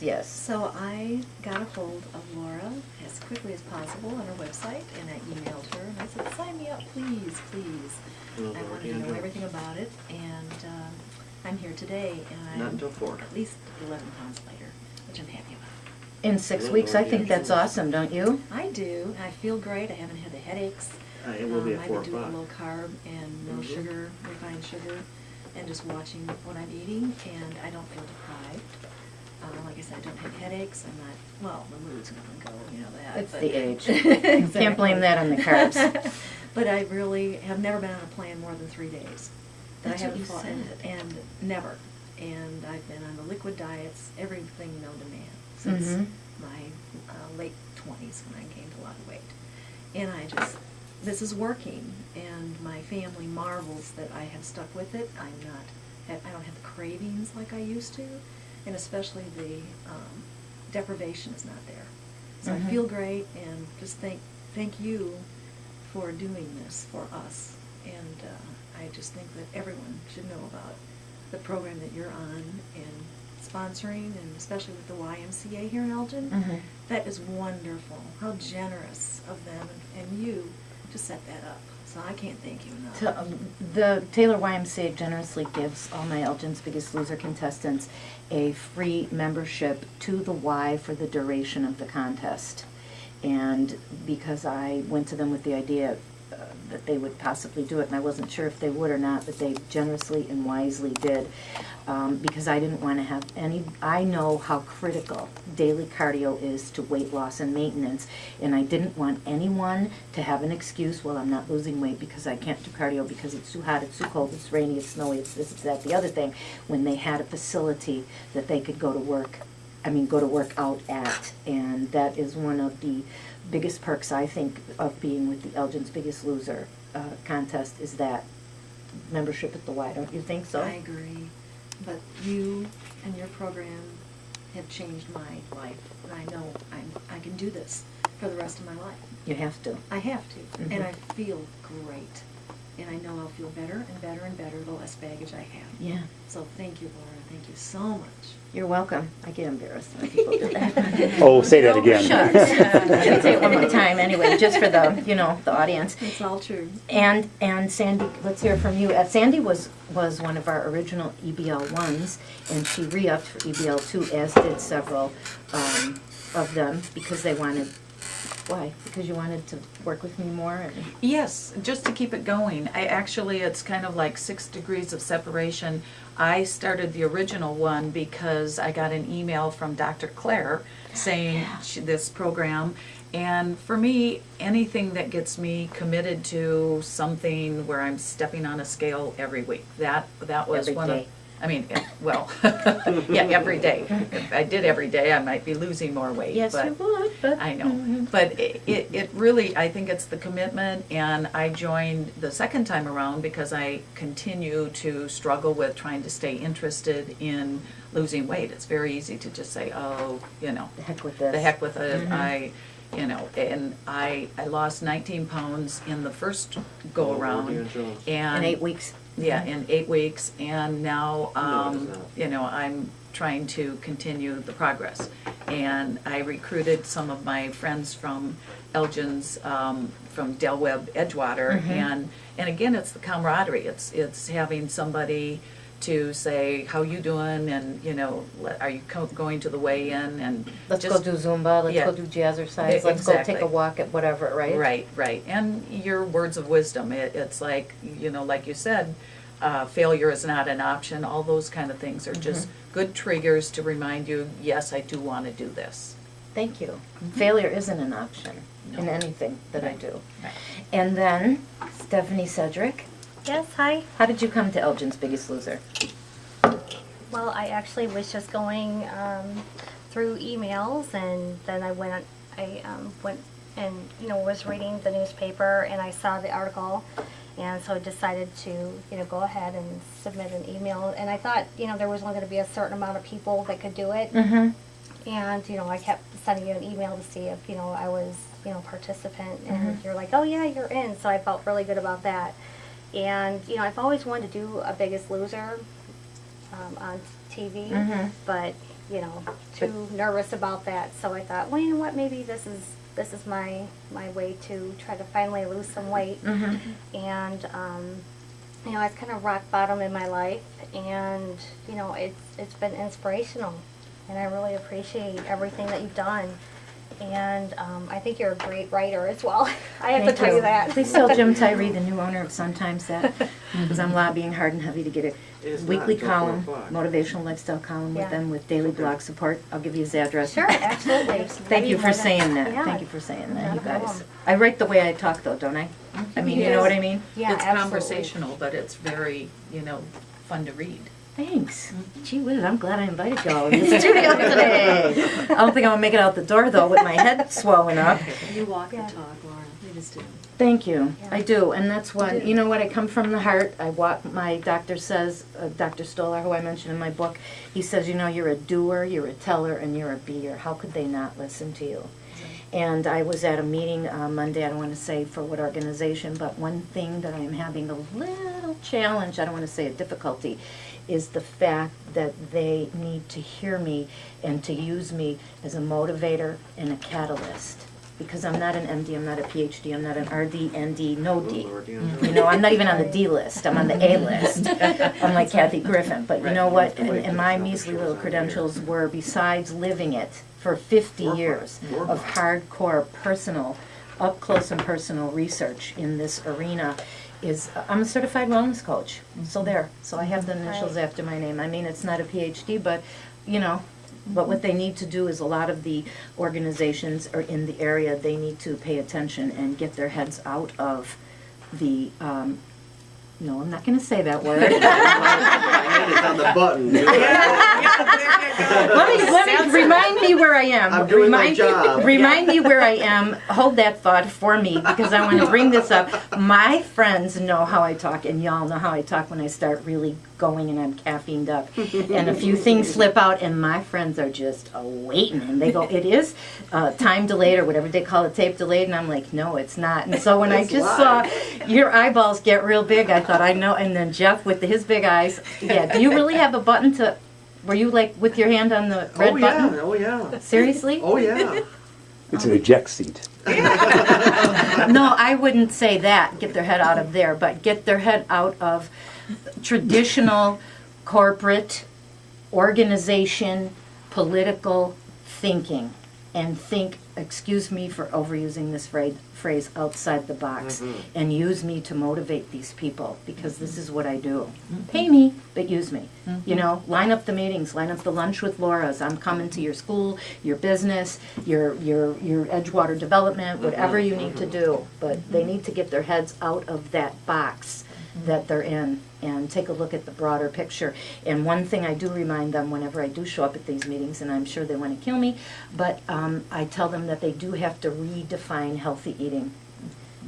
Yes. So I got a hold of Laura as quickly as possible on her website, and I emailed her, and I said, sign me up, please, please. Hello, I Laura, wanted to know Dion-Jones. everything about it, and I'm here today, and Not I'm until 4. at least 11 pounds lighter, which I'm happy about. In 6 Hello, weeks, I Laura, think that's Dion-Jones. awesome, don't you? I do, and I feel great. I haven't had the headaches. It will be at I've 4 been doing o'clock. low carb and no Mhm. sugar, refined sugar, and just watching what I'm eating, and I don't feel deprived. Like I said, I don't have headaches. I'm not, well, the mood's come and go, you know that. It's but- the age. Exactly. Can't blame that on the carbs. But I really have never been on a plan more than 3 days. That's I what you fought- said. And never. And I've been on the liquid diets, everything known to man, since Mhm. my late 20s when I gained a lot of weight. And this is working, and my family marvels that I have stuck with it. I don't have the cravings like I used to, and especially the deprivation is not there. So Mhm. I feel great, and just thank you for doing this for us. And I just think that everyone should know about the program that you're on and sponsoring, and especially with the YMCA here in Elgin. Mhm. That is wonderful. How generous of them and you to set that up. So I can't thank you enough. The Taylor YMCA generously gives all my Elgin's Biggest Loser contestants a free membership to the Y for the duration of the contest. And because I went to them with the idea that they would possibly do it, and I wasn't sure if they would or not, but they generously and wisely did, because I didn't want to have any, I know how critical daily cardio is to weight loss and maintenance, and I didn't want anyone to have an excuse, well, I'm not losing weight because I can't do cardio because it's too hot, it's too cold, it's rainy, it's snowy, it's this, it's that, the other thing, when they had a facility that they could go to work out at, and that is one of the biggest perks, I think, of being with the Elgin's Biggest Loser contest, is that membership at the Y. Don't you think so? I agree. But you and your program have changed my life. And I know I can do this for the rest of my life. You have to. I have to. Mhm. And I feel great. And I know I'll feel better and better and better the less baggage I have. Yeah. So thank you, Laura. Thank you so much. You're welcome. I get embarrassed when people do that. Oh, say that again. Shucks. I should say it one more time anyway, just for the, the audience. It's all true. And Sandy, let's hear from you. Sandy was one of our original EBL1s, and she re-upped for EBL2, as did several of them, because they wanted. Why? Because you wanted to work with me more? And Yes, just to keep it going. It's kind of like 6 degrees of separation. I started the original one because I got an email from Dr. Claire saying this program. And for me, anything that gets me committed to something where I'm stepping on a scale every week, that was Every one day. of. I mean, yeah, every day. If I did every day, I might be losing more weight. yes, but you would, but I know, but it really, I think it's the commitment, and I joined the second time around because I continue to struggle with trying to stay interested in losing weight. It's very easy to just say, oh, The heck with this. the heck with it. Mhm. And I lost 19 pounds in the first go Hello, around, Dion-Jones. and In 8 weeks. yeah, in 8 weeks, and now, No, it is not. I'm trying to continue the progress. And I recruited some of my friends from Elgin's, from Del Webb Edgewater, Mhm. and again, it's the camaraderie. It's having somebody to say, how you doing, and, are you going to the weigh-in, and Let's just go do Zumba, let's yeah. go do jazzercise, let's go Exactly. take a walk at whatever, right? Right. And your words of wisdom. It's like, like you said, failure is not an option. All those kind of things are just good triggers to remind you, yes, I do want to do this. Thank you. Failure isn't an option in No. anything that I Right. do. Right. And then, Stephanie Cedric, Yes, hi. how did you come to Elgin's Biggest Loser? Well, I actually was just going through emails, and then I went and was reading the newspaper, and I saw the article, and so I decided to go ahead and submit an email. And I thought there was only going to be a certain amount of people that could do it, Mm-hmm. and I kept sending you an email to see if I was participant, and Mhm. you're like, oh yeah, you're in. So I felt really good about that. And I've always wanted to do a Biggest Loser on TV, Mhm. but you know, too nervous about that. So I thought, well, you know what, maybe this is my way to try to finally lose some weight. And you know, it's kind of rock bottom in my life, and you know, it's been inspirational, and I really appreciate everything that you've done. And I think you're a great writer as well. I have to tell you that. Please tell Jim Tyree, the new owner of Sun Times, that, because I'm lobbying hard and heavy to get a It's weekly not until column, 4 o'clock. motivational lifestyle column with Yeah. them with daily blog support. I'll give you his address. Sure, absolutely. Thank you for saying that. Yeah. Thank you for saying that, Not you a guys. problem. I write the way I talk, though, don't I? I mean, you know what I mean? Yeah, It's absolutely. conversational, but it's very, fun to read. Thanks. Gee whiz, I'm glad I invited y'all in the studio today. I don't think I'm gonna make it out the door, though, with my head swelling up. You walk the Yeah. talk, Laura. You just do. Thank you. Yeah. I do, and that's what, do. you know what, I come from the heart. I walk, my doctor says, Dr. Stoller, who I mentioned in my book, he says, you know, you're a doer, you're a teller, and you're a beer. How could they not listen to you? And I was at a meeting Monday, I don't want to say for what organization, but one thing that I'm having a little challenge, I don't want to say a difficulty, is the fact that they need to hear me and to use me as a motivator and a catalyst. Because I'm not an MD, I'm not a PhD, I'm not an RD, ND, no D. Lord, You know, I'm not even on the D list, I'm on the A list. I'm like Kathy Griffin, but you know what, and my measly little credentials were, besides living it for 50 years of hardcore personal, up close and personal research in this arena, is I'm a certified wellness coach. So there, so I have the initials Right. after my name. I mean, it's not a PhD, but you know, but what they need to do is a lot of the organizations are in the area, they need to pay attention and get their heads out of the, no, I'm not gonna say that word. It's on the button. Let me remind me where I am. I'm doing my Remind- job. Remind me where I am. Hold that thought for me because I want to bring this up. My friends know how I talk, and y'all know how I talk when I start really going and I'm caffeined up. And a few things slip out, and my friends are just waiting. And they go, it is time delayed or whatever they call it, tape delayed. And I'm like, no, it's not. And so when I It's just live. saw your eyeballs get real big, I thought, I know. And then Jeff with his big eyes, yeah, do you really have a button to, were you like with your hand on the red Oh button? yeah, oh yeah, Seriously? oh yeah. It's an eject seat. No, I wouldn't say that, get their head out of there, but get their head out of traditional corporate organization, political thinking, and think, excuse me for overusing this phrase, outside the box, and use me to motivate these people, because this is what I do. Pay me, but use me. You know, line up the meetings, line up the lunch with Laura's. I'm coming to your school, your business, your Edgewater development, whatever you need to do. But they need to get their heads out of that box that they're in and take a look at the broader picture. And one thing I do remind them whenever I do show up at these meetings, and I'm sure they want to kill me, but I tell them that they do have to redefine healthy eating,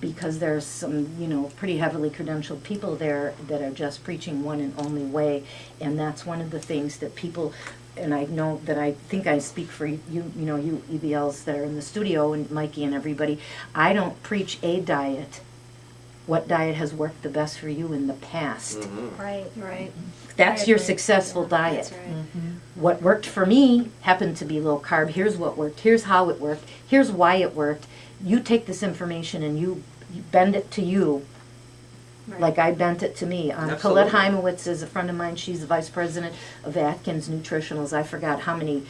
because there's some, you know, pretty heavily credentialed people there that are just preaching one and only way, and that's one of the things that people, and I know that I think I speak for you, you know, you EBLs that are in the studio, and Mikey and everybody, I don't preach a diet. What diet has worked the best for you in the past? Right. Right. That's I your agree. successful diet. That's right. What worked for me happened to be low carb. Here's what worked. Here's how it worked. Here's why it worked. You take this information and you bend it to you Right. like I bent it to me. Absolutely. Colette Heimowitz is a friend of mine. She's the vice president of Atkins Nutritionals. I forgot how many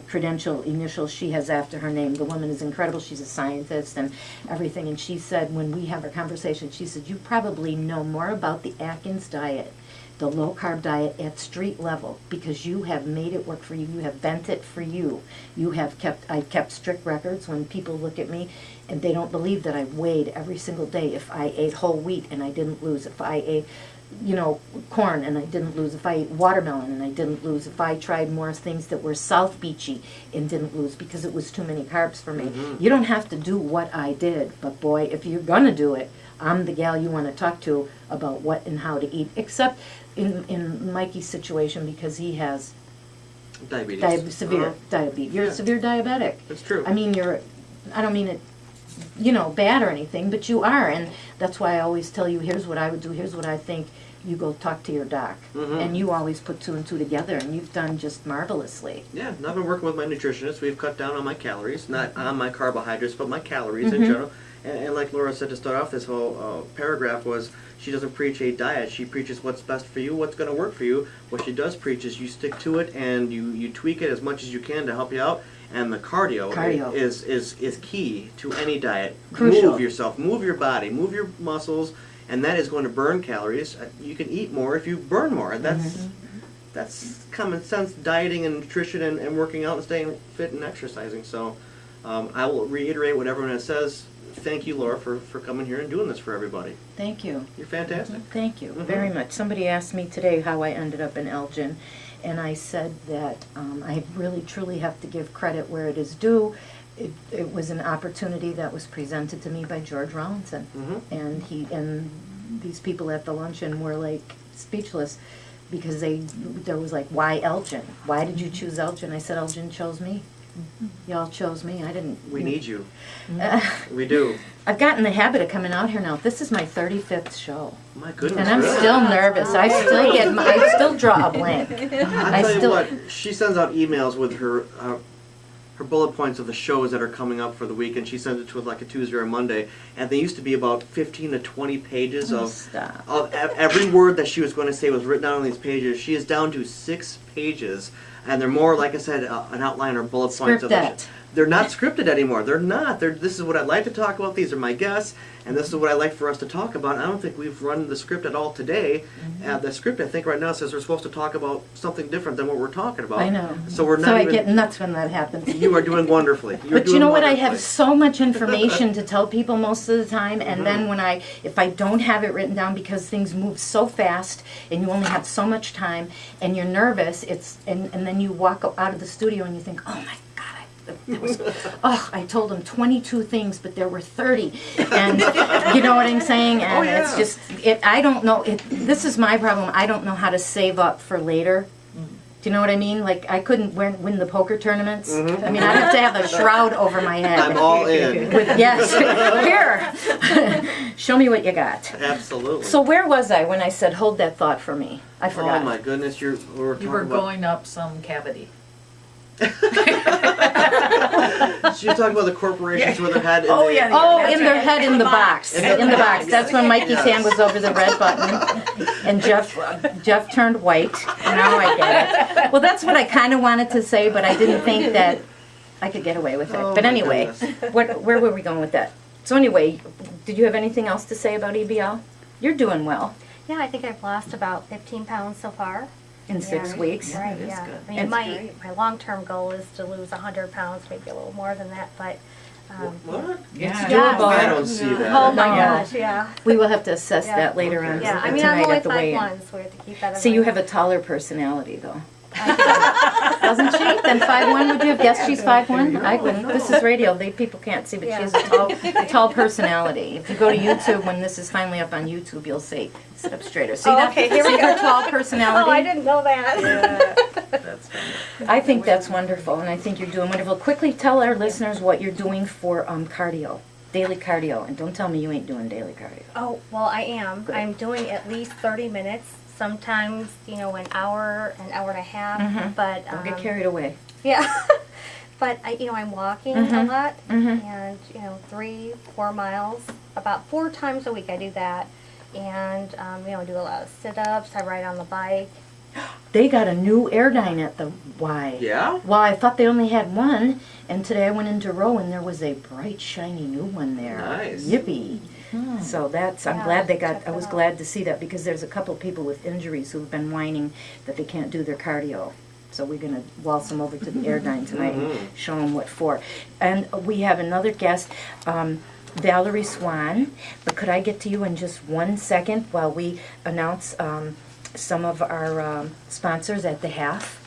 credential initials she has after her name. The woman is incredible. She's a scientist and everything. And she said, when we have our conversation, she said, you probably know more about the Atkins diet, the low-carb diet at street level, because you have made it work for you. You have bent it for you. I've kept strict records. When people look at me and they don't believe that I weighed every single day, if I ate whole wheat and I didn't lose, if I ate, you know, corn and I didn't lose, if I ate watermelon and I didn't lose, if I tried more things that were South Beachy and didn't lose because it was too many carbs for me. You don't have to do what I did, but boy, if you're gonna do it, I'm the gal you want to talk to about what and how to eat, except in Mikey's situation, because he has Diabetes. severe diabetes. You're Yeah. a severe diabetic. It's true. I mean, I don't mean it, you know, bad or anything, but you are, and that's why I always tell you, here's what I would do, here's what I think you go talk to your doc. And you always put 2 and 2 together, and you've done just marvelously. Yeah, and I've been working with my nutritionist. We've cut down on my calories, not on my carbohydrates, but my calories in general. And like Laura said to start off this whole paragraph was, she doesn't preach a diet. She preaches what's best for you, what's going to work for you. What she does preach is you stick to it and you tweak it as much as you can to help you out. And the cardio. Is key to any diet. Crucial. Move yourself, move your body, move your muscles, and that is going to burn calories. You can eat more if you burn more. That's common sense dieting and nutrition and working out and staying fit and exercising. So I will reiterate what everyone says. Thank you, Laura, for coming here and doing this for everybody. Thank you. You're fantastic. Thank you very much. Somebody asked me today how I ended up in Elgin, and I said that I really truly have to give credit where it is due. It was an opportunity that was presented to me by George Rollinson, and these people at the luncheon were like speechless because there was like, why Elgin? Why did you choose Elgin? I said Elgin chose me. Y'all chose me. I didn't. We need you. We do. I've gotten in the habit of coming out here now. This is my 35th show. My goodness. And I'm really? still nervous. I still draw a blank. I tell you what, she sends out emails with her bullet points of the shows that are coming up for the week, and she sends it to us like a Tuesday or a Monday, and they used to be about 15 to 20 pages of every word that she was going to say was written down on these pages. She is down to 6 pages, and they're more, like I said, an outline or bullet points of the They're not scripted anymore. They're not. This is what I'd like to talk about. These are my guests, and this is what I'd like for us to talk about. I don't think we've run the script at all today. The script, I think, right now says we're supposed to talk about something different than what we're talking about. I know. So we're not. So I get nuts when that happens. You are doing wonderfully. But you know what? I have so much information to tell people most of the time, and then if I don't have it written down because things move so fast and you only have so much time and you're nervous, and then you walk out of the studio and you think, oh my God, I told them 22 things, but there were 30, and you know what I'm saying? And it's just, I don't know, this is my problem, I don't know how to save up for later. Do you know what I mean? Like, I couldn't win the poker tournaments. I mean, I'd have to have a shroud over my head. I'm all in. Yes, here, show me what you got. Absolutely. So where was I when I said, hold that thought for me? I forgot. Oh my goodness, You were going up some cavity. She was talking about the corporations with their head in their head in the box. In the box. That's when Mikey's hand was over the red button, and Jeff turned white. Now I get it. Well, that's what I kind of wanted to say, but I didn't think that I could get away with it. But anyway, where were we going with that? So anyway, did you have anything else to say about EBL? You're doing well. Yeah, I think I've lost about 15 pounds so far. In 6 weeks? Right, That is yeah. good. I mean, my long-term goal is to lose 100 pounds, maybe a little more than that, but... What? Yeah. doable. I don't see that. Oh my No. gosh, yeah. We will have to assess that later on Yeah, I mean, tonight I'm only at the weigh-in. 5'1", so we have to keep that in See, you mind. have a taller personality, though. Doesn't she? Then 5'1", would you have guessed she's 5'1"? I wouldn't. This is radio. People can't see, but she has a tall personality. If you go to YouTube, when this is finally up on YouTube, you'll see. Sit up straighter. See that? okay, here we See her go. tall personality? Oh, I didn't know that. That's funny. I think that's wonderful, and I think you're doing wonderful. Quickly tell our listeners what you're doing for cardio, daily cardio, and don't tell me you ain't doing daily cardio. Oh, well, I am. Good. I'm doing at least 30 minutes, sometimes, an hour and a half, but... Don't get carried away. Yeah. But, I'm walking a lot, and, 3-4 miles, about 4 times a week I do that. And, I do a lot of sit-ups, I ride on the bike. They got a new Airdyne at the Y. Yeah? Well, I thought they only had one, and today I went into Row and there was a bright, shiny new one there. Nice. Yippee! So I'm glad they got. I was glad to see that because there's a couple people with injuries who've been whining that they can't do their cardio. So we're gonna waltz them over to the Airdyne tonight and show them what for. And we have another guest. Valerie Swan, but could I get to you in just 1 second while we announce some of our sponsors at the half?